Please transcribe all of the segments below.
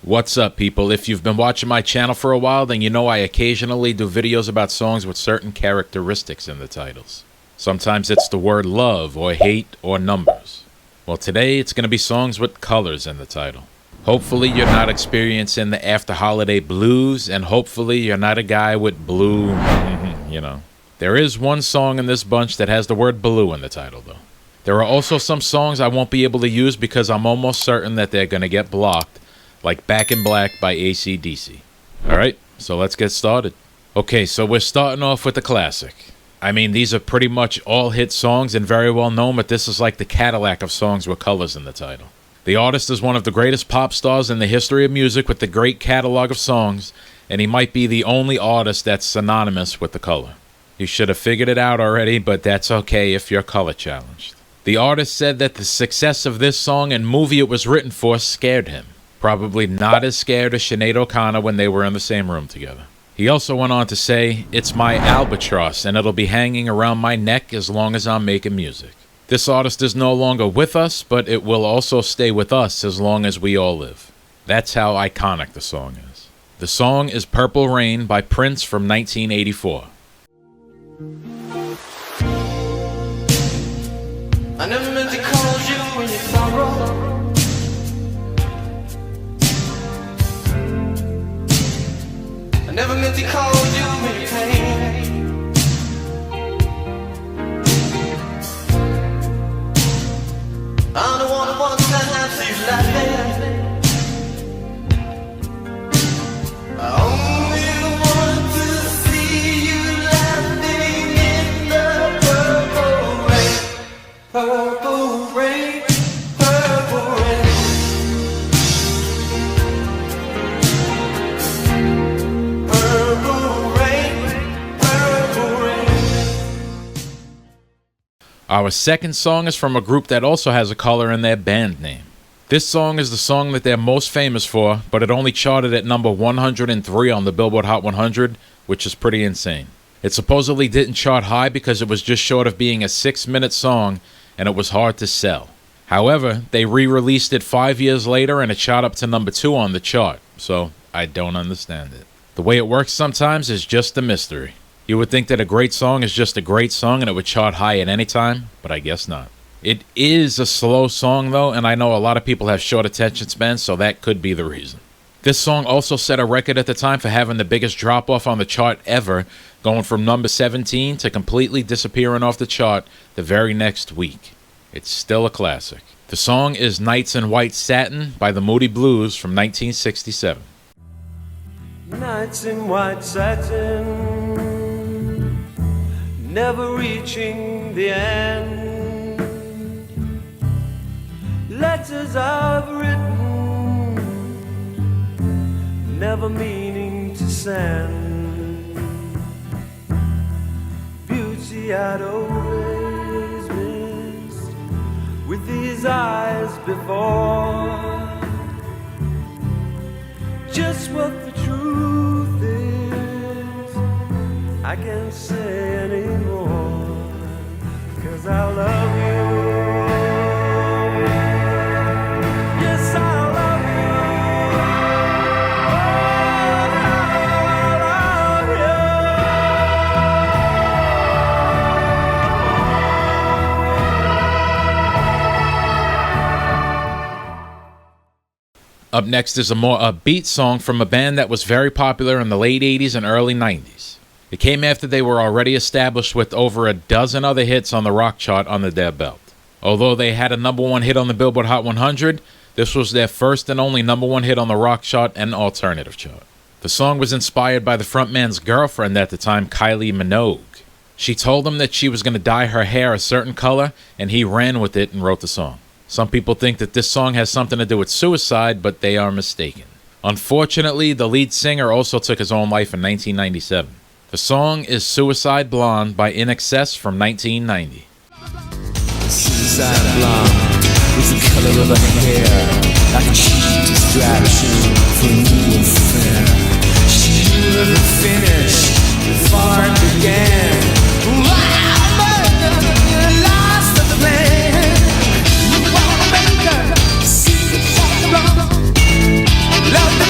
What's up, people? If you've been watching my channel for a while, then you know I occasionally do videos about songs with certain characteristics in the titles. Sometimes it's the word love or hate or numbers. Well, today it's going to be songs with colors in the title. Hopefully you're not experiencing the after holiday blues, and hopefully you're not a guy with blue, There is one song in this bunch that has the word blue in the title, though. There are also some songs I won't be able to use because I'm almost certain that they're going to get blocked, like Back in Black by AC/DC. Alright, so let's get started. Okay, so we're starting off with the classic. I mean, these are pretty much all hit songs and very well known, but this is like the Cadillac of songs with colors in the title. The artist is one of the greatest pop stars in the history of music with a great catalog of songs, and he might be the only artist that's synonymous with the color. You should have figured it out already, but that's okay if you're color challenged. The artist said that the success of this song and movie it was written for scared him. Probably not as scared as Sinead O'Connor when they were in the same room together. He also went on to say, "It's my albatross and it'll be hanging around my neck as long as I'm making music." This artist is no longer with us, but it will also stay with us as long as we all live. That's how iconic the song is. The song is Purple Rain by Prince from 1984. I never meant to call you in your sorrow. I never meant to call you in your pain. I'm the one who wants to see you laughing. I only want to see you laughing in the purple rain. Purple rain, purple rain. Purple rain, purple rain. Our second song is from a group that also has a color in their band name. This song is the song that they're most famous for, but it only charted at number 103 on the Billboard Hot 100, which is pretty insane. It supposedly didn't chart high because it was just short of being a 6-minute song, and it was hard to sell. However, they re-released it 5 years later and it shot up to number 2 on the chart, so I don't understand it. The way it works sometimes is just a mystery. You would think that a great song is just a great song and it would chart high at any time, but I guess not. It is a slow song though, and I know a lot of people have short attention spans, so that could be the reason. This song also set a record at the time for having the biggest drop-off on the chart ever, going from number 17 to completely disappearing off the chart the very next week. It's still a classic. The song is Nights in White Satin by the Moody Blues from 1967. Nights in white satin, never reaching the end. Letters I've written, never meaning to send. Beauty I'd always missed with these eyes before. Just what the truth is, I can't say anymore, 'cause I love you. Yes, I love you. Up next is a more upbeat song from a band that was very popular in the late 80s and early 90s. It came after they were already established with over a dozen other hits on the rock chart under their belt. Although they had a number 1 hit on the Billboard Hot 100, this was their first and only number 1 hit on the rock chart and alternative chart. The song was inspired by the frontman's girlfriend at the time, Kylie Minogue. She told him that she was going to dye her hair a certain color, and he ran with it and wrote the song. Some people think that this song has something to do with suicide, but they are mistaken. Unfortunately, the lead singer also took his own life in 1997. The song is Suicide Blonde by INXS from 1990. Suicide blonde is the color of her hair, like a cheap distraction for a new affair. She'll never finish before it began. Lost the plan. You wanna make her see the blonde, love the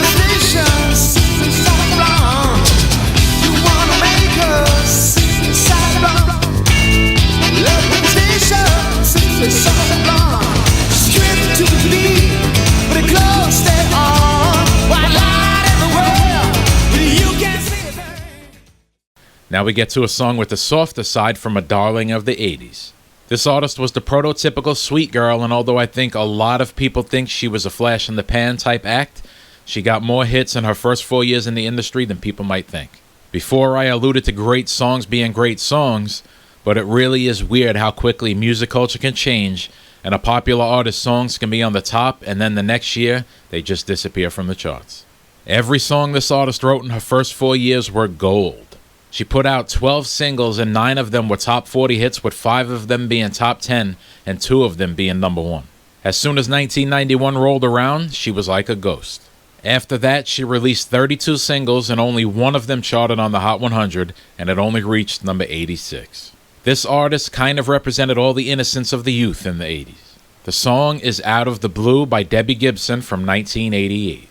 Now we get to a song with the softer side from a darling of the 80s. This artist was the prototypical sweet girl, and although I think a lot of people think she was a flash in the pan type act, she got more hits in her first 4 years in the industry than people might think. Before, I alluded to great songs being great songs, but it really is weird how quickly music culture can change, and a popular artist's songs can be on the top, and then the next year, they just disappear from the charts. Every song this artist wrote in her first 4 years were gold. She put out 12 singles, and 9 of them were top 40 hits, with 5 of them being top 10 and 2 of them being number 1. As soon as 1991 rolled around, she was like a ghost. After that, she released 32 singles, and only 1 of them charted on the Hot 100, and it only reached number 86. This artist kind of represented all the innocence of the youth in the 80s. The song is Out of the Blue by Debbie Gibson from 1988.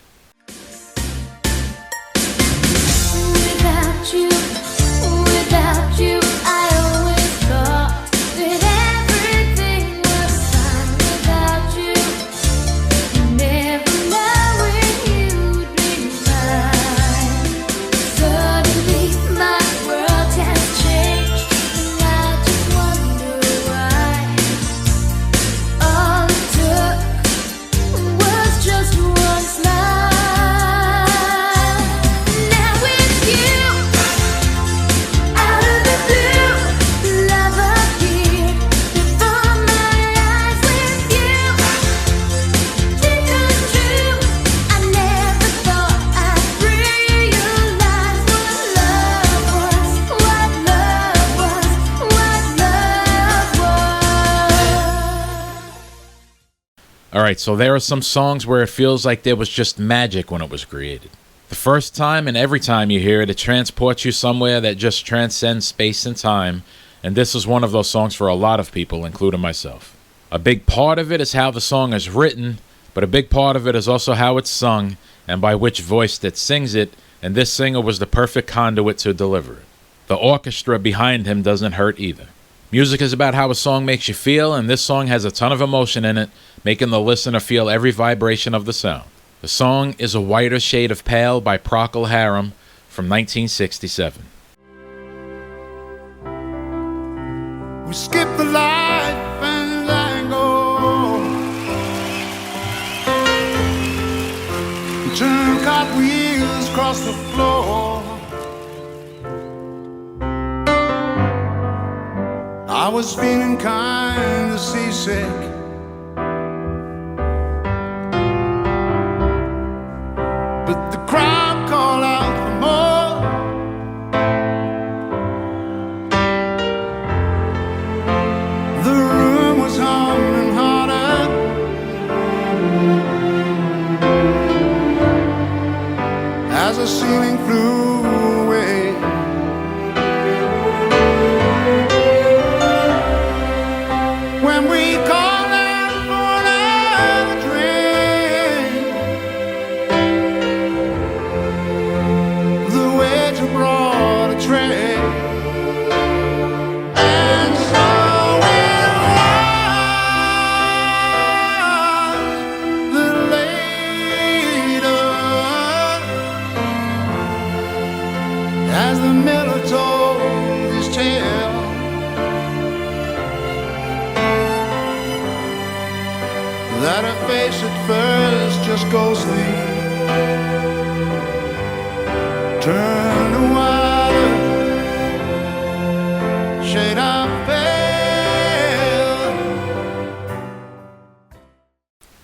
Alright, so there are some songs where it feels like there was just magic when it was created. The first time and every time you hear it, it transports you somewhere that just transcends space and time, and this is one of those songs for a lot of people, including myself. A big part of it is how the song is written, but a big part of it is also how it's sung, and by which voice that sings it, and this singer was the perfect conduit to deliver it. The orchestra behind him doesn't hurt either. Music is about how a song makes you feel, and this song has a ton of emotion in it, making the listener feel every vibration of the sound. The song is A Whiter Shade of Pale by Procol Harum from 1967. We skip the life and tango, turn cartwheels across the floor. I was feeling kind of seasick, but the crowd called out for more. The room was humming harder, as the ceiling flew away. When we called out for another drink, the waiter brought a tray, and so it was that later, as the miller told his tale, that her face at first just ghostly turned a whiter shade of pale.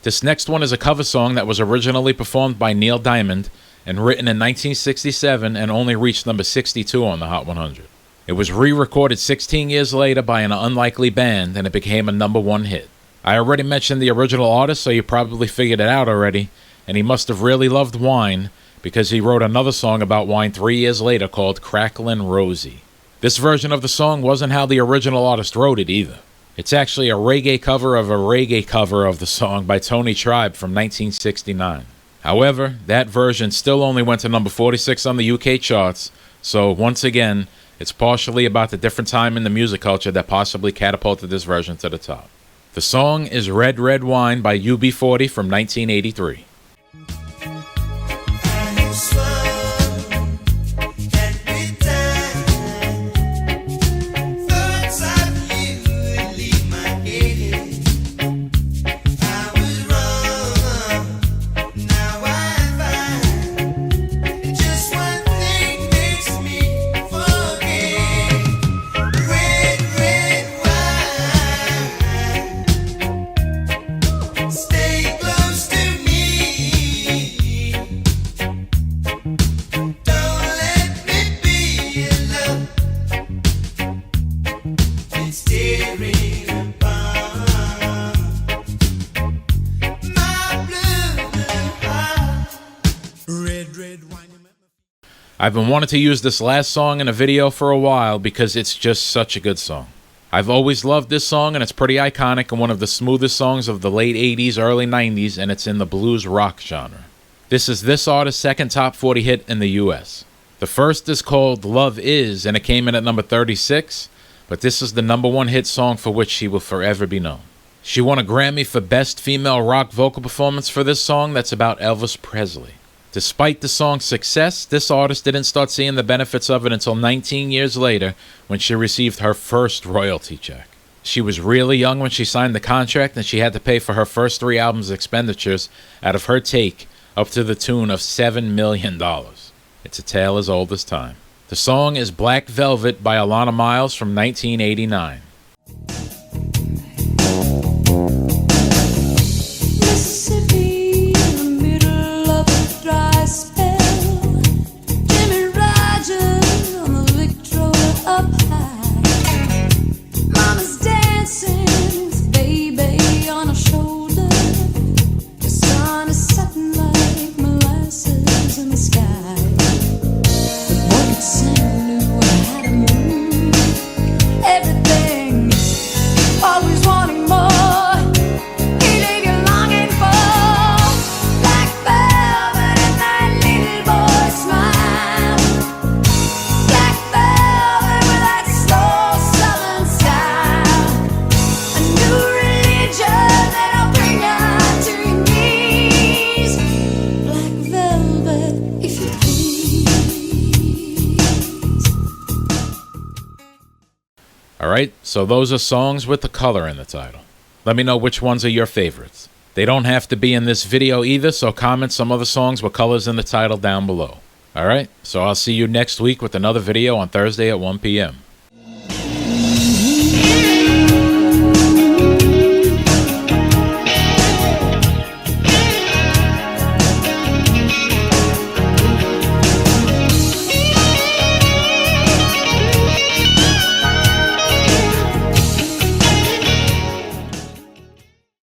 This next one is a cover song that was originally performed by Neil Diamond and written in 1967 and only reached number 62 on the Hot 100. It was re-recorded 16 years later by an unlikely band, and it became a number 1 hit. I already mentioned the original artist, so you probably figured it out already, and he must have really loved wine, because he wrote another song about wine 3 years later called Cracklin' Rosie. This version of the song wasn't how the original artist wrote it either. It's actually a reggae cover of the song by Tony Tribe from 1969. However, that version still only went to number 46 on the UK charts, so once again, it's partially about the different time in the music culture that possibly catapulted this version to the top. The song is Red Red Wine by UB40 from 1983. staring above. My blue eyes, red wine. I've been wanting to use this last song in a video for a while because it's just such a good song. I've always loved this song, and it's pretty iconic and one of the smoothest songs of the late 80s, early 90s, and it's in the blues rock genre. This is this artist's second top 40 hit in the US. The first is called Love Is, and it came in at number 36, but this is the number one hit song for which she will forever be known. She won a Grammy for Best Female Rock Vocal Performance for this song that's about Elvis Presley. Despite the song's success, this artist didn't start seeing the benefits of it until 19 years later when she received her first royalty check. She was really young when she signed the contract, and she had to pay for her first 3 albums' expenditures out of her take up to the tune of $7 million. It's a tale as old as time. The song is Black Velvet by Alana Miles from 1989. Mississippi, in the middle of a dry spell. Jimmy Rogers on the Victrola up high. Mama's dancing, with baby on her shoulder. The sun is setting like molasses in the sky. The boy could sing, knew how to move. Everything, always wanting more. Alright, so those are songs with the color in the title. Let me know which ones are your favorites. They don't have to be in this video either, so comment some other songs with colors in the title down below. Alright, so I'll see you next week with another video on Thursday at 1 p.m.